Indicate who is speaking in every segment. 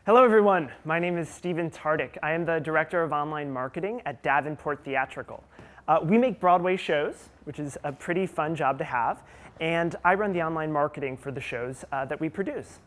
Speaker 1: Hello, everyone. My name is Stephen Tartick. I am the Director of Online Marketing at Davenport Theatrical. We make Broadway shows, which is a pretty fun job to have, and I run the online marketing for the shows that we produce.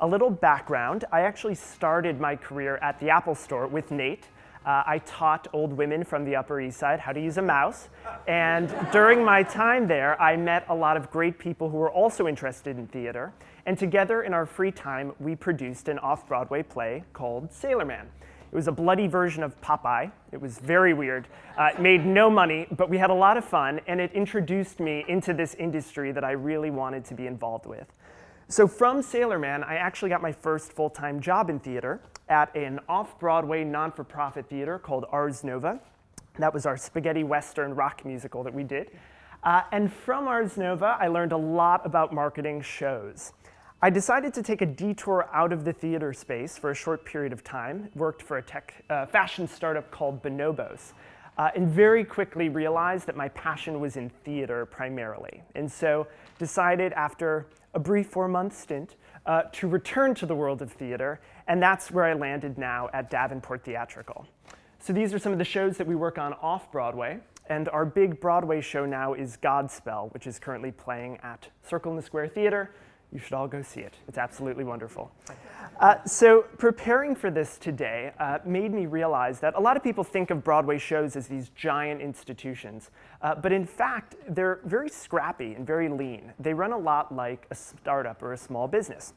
Speaker 1: A little background, I actually started my career at the Apple Store with Nate. I taught old women from the Upper East Side how to use a mouse, and during my time there, I met a lot of great people who were also interested in theater, and together in our free time, we produced an off-Broadway play called Sailor Man. It was a bloody version of Popeye. It was very weird. It made no money, but we had a lot of fun, and it introduced me into this industry that I really wanted to be involved with. So from Sailor Man, I actually got my first full-time job in theater at an off-Broadway non-for-profit theater called Ars Nova. That was our spaghetti western rock musical that we did. And from Ars Nova, I learned a lot about marketing shows. I decided to take a detour out of the theater space for a short period of time, worked for a fashion startup called Bonobos, and very quickly realized that my passion was in theater primarily. And so decided after a brief 4-month stint to return to the world of theater, and that's where I landed now at Davenport Theatrical. So these are some of the shows that we work on off-Broadway, and our big Broadway show now is Godspell, which is currently playing at Circle in the Square Theater. You should all go see it. It's absolutely wonderful. So preparing for this today made me realize that a lot of people think of Broadway shows as these giant institutions, but in fact, they're very scrappy and very lean. They run a lot like a startup or a small business.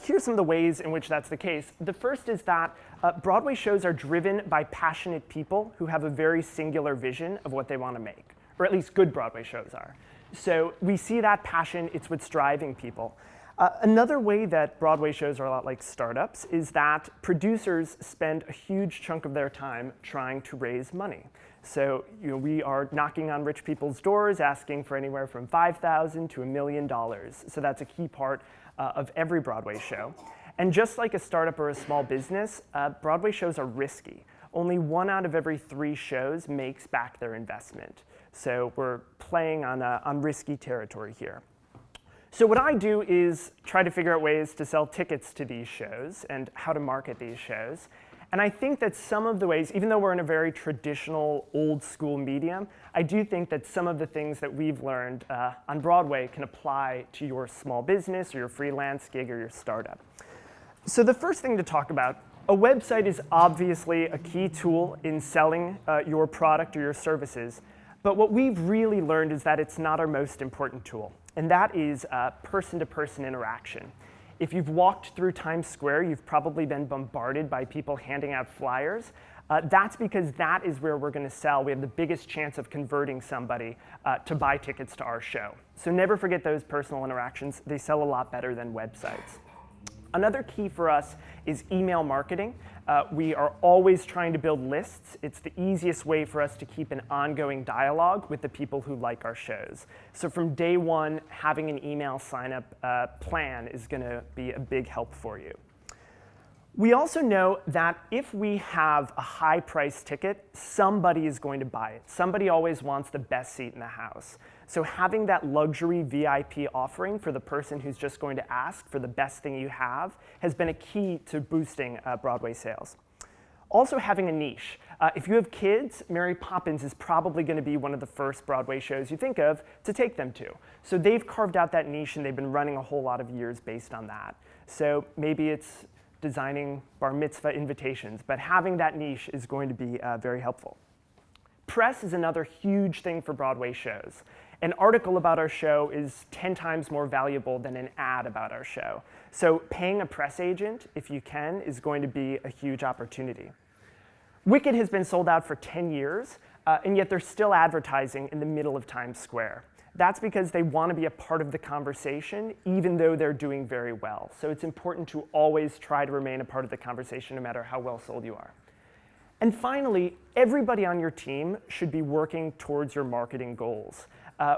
Speaker 1: Here's some of the ways in which that's the case. The first is that Broadway shows are driven by passionate people who have a very singular vision of what they want to make, or at least good Broadway shows are. So we see that passion, it's what's driving people. Another way that Broadway shows are a lot like startups is that producers spend a huge chunk of their time trying to raise money. So we are knocking on rich people's doors, asking for anywhere from $5,000 to $1 million. So that's a key part of every Broadway show. And just like a startup or a small business, Broadway shows are risky. Only 1 out of every 3 shows makes back their investment. So we're playing on risky territory here. So what I do is try to figure out ways to sell tickets to these shows and how to market these shows. And I think that some of the ways, even though we're in a very traditional, old school medium, I do think that some of the things that we've learned on Broadway can apply to your small business or your freelance gig or your startup. So the first thing to talk about, a website is obviously a key tool in selling your product or your services. But what we've really learned is that it's not our most important tool, and that is person-to-person interaction. If you've walked through Times Square, you've probably been bombarded by people handing out flyers. That's because that is where we're going to sell. We have the biggest chance of converting somebody to buy tickets to our show. So never forget those personal interactions. They sell a lot better than websites. Another key for us is email marketing. We are always trying to build lists. It's the easiest way for us to keep an ongoing dialogue with the people who like our shows. So from day one, having an email sign-up plan is going to be a big help for you. We also know that if we have a high-priced ticket, somebody is going to buy it. Somebody always wants the best seat in the house. So having that luxury VIP offering for the person who's just going to ask for the best thing you have has been a key to boosting Broadway sales. Also having a niche. If you have kids, Mary Poppins is probably going to be one of the first Broadway shows you think of to take them to. So they've carved out that niche, and they've been running a whole lot of years based on that. So maybe it's designing bar mitzvah invitations, but having that niche is going to be very helpful. Press is another huge thing for Broadway shows. An article about our show is 10 times more valuable than an ad about our show. So paying a press agent, if you can, is going to be a huge opportunity. Wicked has been sold out for 10 years, and yet they're still advertising in the middle of Times Square. That's because they want to be a part of the conversation, even though they're doing very well. So it's important to always try to remain a part of the conversation, no matter how well sold you are. And finally, everybody on your team should be working towards your marketing goals.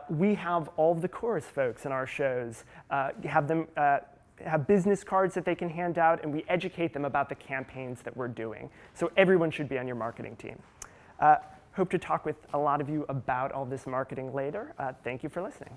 Speaker 1: We have all of the chorus folks in our shows, have them have business cards that they can hand out, and we educate them about the campaigns that we're doing. So everyone should be on your marketing team. Hope to talk with a lot of you about all this marketing later. Thank you for listening.